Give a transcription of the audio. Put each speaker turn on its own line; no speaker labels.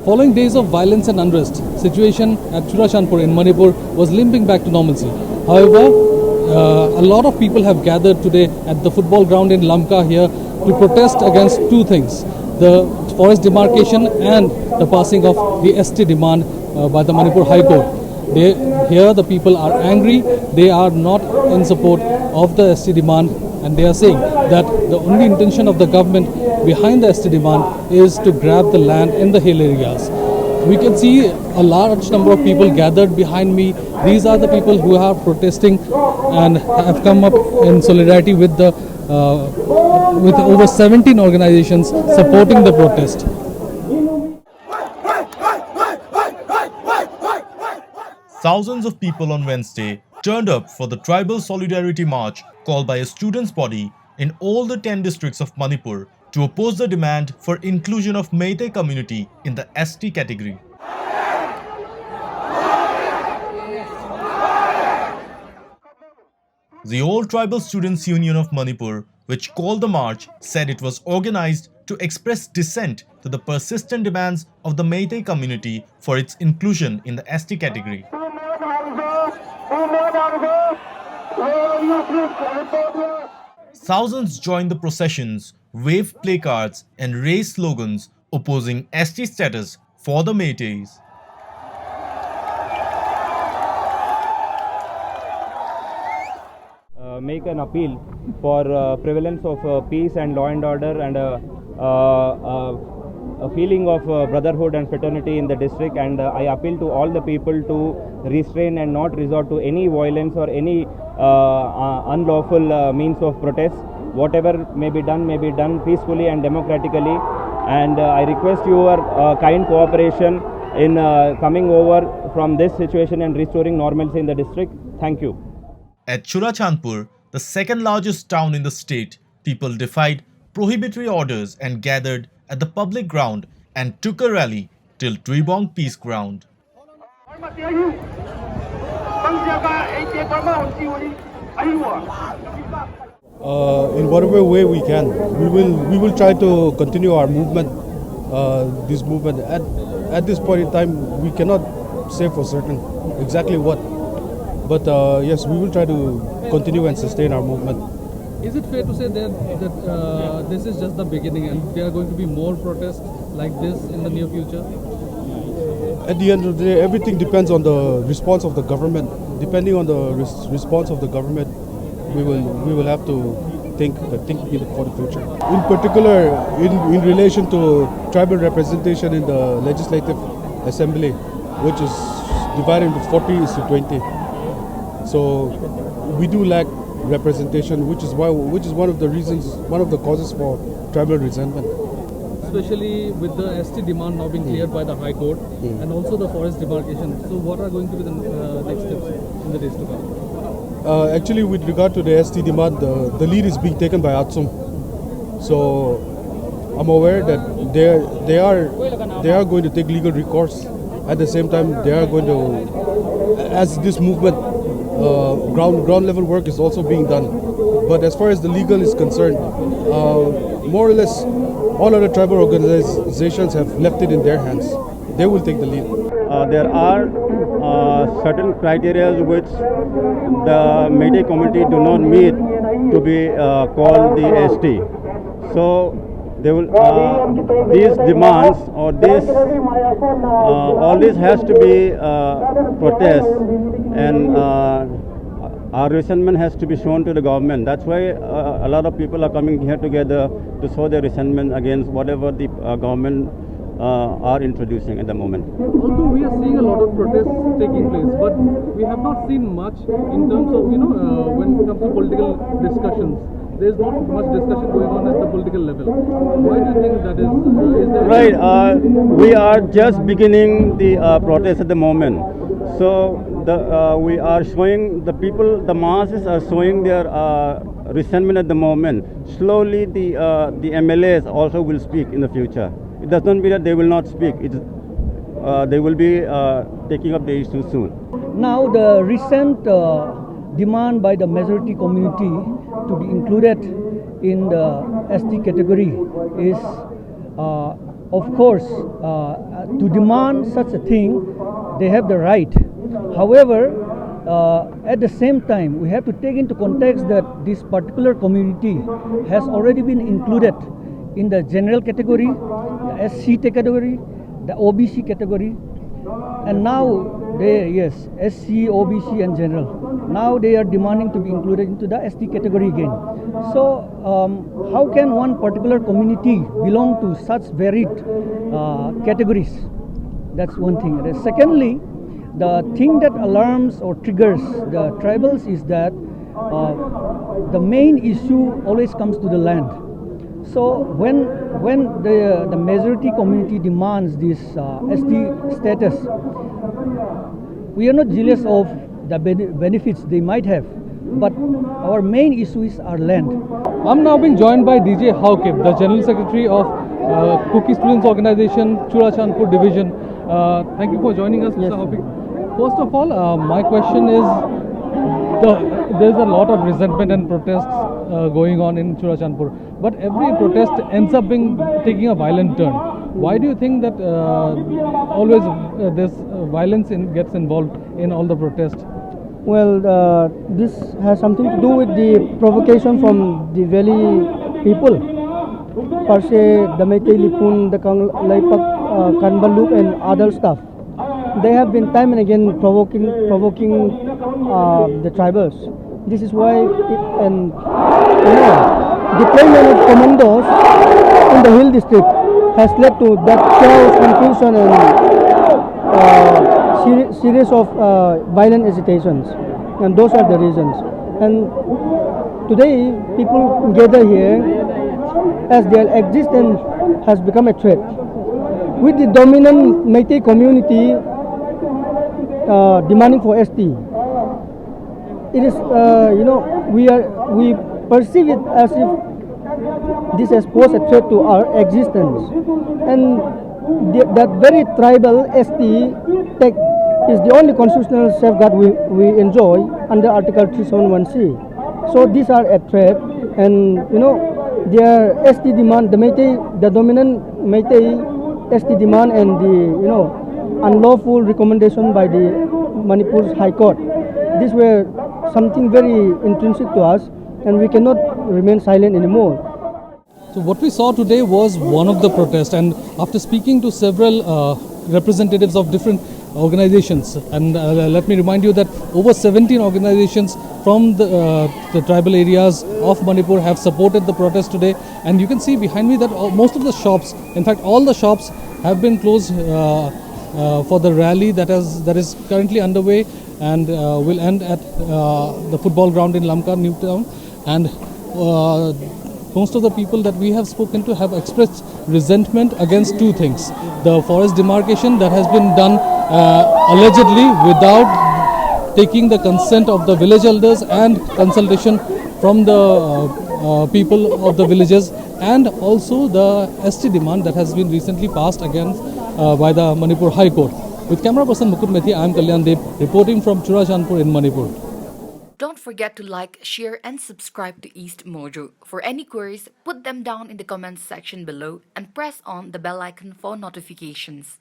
Following days of violence and unrest, situation at Churachandpur in Manipur was limping back to normalcy. However, a lot of people have gathered today at the football ground in Lamka here to protest against two things: the forest demarcation and the passing of the ST demand by the Manipur High Court. Here the people are angry. They are not in support of the ST demand, and they are saying that the only intention of the government behind the ST demand is to grab the land in the hill areas. We can see a large number of people gathered behind me. These are the people who are protesting and have come up in solidarity with the with over 17 organizations supporting the protest.
Thousands of people on Wednesday turned up for the Tribal Solidarity March called by a students' body in all the 10 districts of Manipur to oppose the demand for inclusion of Meitei community in the ST category. The All Tribal Students Union of Manipur, which called the march, said it was organized to express dissent to the persistent demands of the Meitei community for its inclusion in the ST category. Thousands joined the processions, waved placards and raised slogans opposing ST status for the Meiteis.
Make an appeal for prevalence of peace and law and order and a feeling of brotherhood and fraternity in the district, and I appeal to all the people to restrain and not resort to any violence or any unlawful means of protest. Whatever may be done peacefully and democratically, and I request your kind cooperation in coming over from this situation and restoring normalcy in the district. Thank you.
At Churachandpur, the second largest town in the state, people defied prohibitory orders and gathered at the public ground and took a rally till Tribong Peace Ground.
In whatever way we can, we will try to continue our movement. This movement at this point in time, we cannot say for certain exactly what, but yes, we will try to continue and sustain our movement.
Is it fair to say that this is just the beginning and there are going to be more protests like this in the near future?
At the end of the day, everything depends on the response of the government. Depending on the response of the government, we will have to think for the future. In particular, in relation to tribal representation in the Legislative Assembly, which is divided into 40:20. So we do lack representation, which is one of the reasons, one of the causes for tribal resentment.
Especially with the ST demand now being cleared by the High Court and also the forest demarcation. So what are going to be the next steps in the days to come?
Actually, with regard to the ST demand, the lead is being taken by ATSUM. So I'm aware that they are going to take legal recourse. At the same time, they are going to, as this movement, ground level work is also being done. But as far as the legal is concerned, more or less all other tribal organizations have left it in their hands. They will take the lead.
There are certain criteria which the Meitei community do not meet to be called the ST. So they will these demands or this all this has to be protest, and our resentment has to be shown to the government. That's why a lot of people are coming here together to show their resentment against whatever the government are introducing at the moment.
Although we are seeing a lot of protests taking place, but we have not seen much in terms of, when it comes to political discussions. There is not much discussion going on at the political level. Why do you think that is there?
Right. We are just beginning the protest at the moment. So we are showing the people, the masses are showing their resentment at the moment. Slowly the MLAs also will speak in the future. It does not mean that they will not speak. They will be taking up the issue soon.
Now the recent demand by the majority community to be included in the ST category is Of course, to demand such a thing, they have the right. However, at the same time, we have to take into context that this particular community has already been included in the general category, the SC category, the OBC category, and now they, yes, SC, OBC and general. Now they are demanding to be included into the ST category again. So how can one particular community belong to such varied categories? That's one thing. And secondly, the thing that alarms or triggers the tribals is that the main issue always comes to the land. So when the majority community demands this ST status, we are not jealous of the benefits they might have, but our main issue is our land.
I'm now being joined by DJ Haukip, the General Secretary of Cookie Students Organization, Churachandpur Division. Thank you for joining us,
Yes,
Mr. Haukip. First of all, my question is, there's a lot of resentment and protests going on in Churachandpur, but every protest ends up taking a violent turn. Why do you think that always this violence gets involved in all the protests?
Well, this has something to do with the provocation from the valley people. Per se, the Meitei Lipun, the Laipak, Kanbalup and other stuff. They have been time and again provoking the tribals. This is why deployment of commandos in the hill district has led to that chaos, confusion and series of violent agitations, and those are the reasons. And today people gather here as their existence has become a threat. With the dominant Meitei community demanding for ST, it is we perceive it as if this has posed a threat to our existence, and that very tribal ST tech is the only constitutional safeguard we enjoy under Article 371C. So these are a threat, and their ST demand, the dominant Meitei ST demand, and the unlawful recommendation by the Manipur's High Court. These were something very intrinsic to us, and we cannot remain silent anymore.
So what we saw today was one of the protests, and after speaking to several representatives of different organizations, and let me remind you that over 17 organizations from the tribal areas of Manipur have supported the protest today, and you can see behind me that most of the shops, in fact all the shops, have been closed for the rally that is currently underway and will end at the football ground in Lamka, New Town. And most of the people that we have spoken to have expressed resentment against two things: the forest demarcation that has been done allegedly without taking the consent of the village elders and consultation from the people of the villages, and also the ST demand that has been recently passed against by the Manipur High Court. With camera person Mukund Methi, I am Kalyan Deb reporting from Churachandpur in Manipur.
Don't forget to like, share and subscribe to EastMojo. For any queries, put them down in the comments section below and press on the bell icon for notifications.